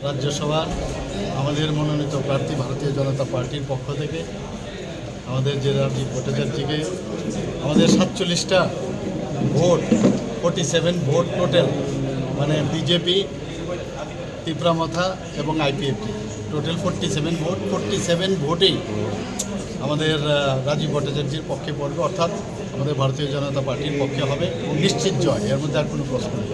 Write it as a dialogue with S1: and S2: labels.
S1: রাজ্যসভা আমাদের মনোনীত প্রার্থী ভারতীয় জনতা পার্টির পক্ষ থেকে আমাদের যে রাজীব ভট্টাচার্যকে আমাদের 47টা ভোট 47 ভোট টোটাল, মানে বিজেপি, তীব্রামাথা এবং আইপিএফটি টোটাল 47 ভোট, 47 ভোটেই আমাদের রাজীব ভট্টাচার্যের পক্ষে পড়বে, অর্থাৎ আমাদের ভারতীয় জনতা পার্টির পক্ষে হবে নিশ্চিত জয়, এর মধ্যে আর কোনো প্রশ্ন নেই।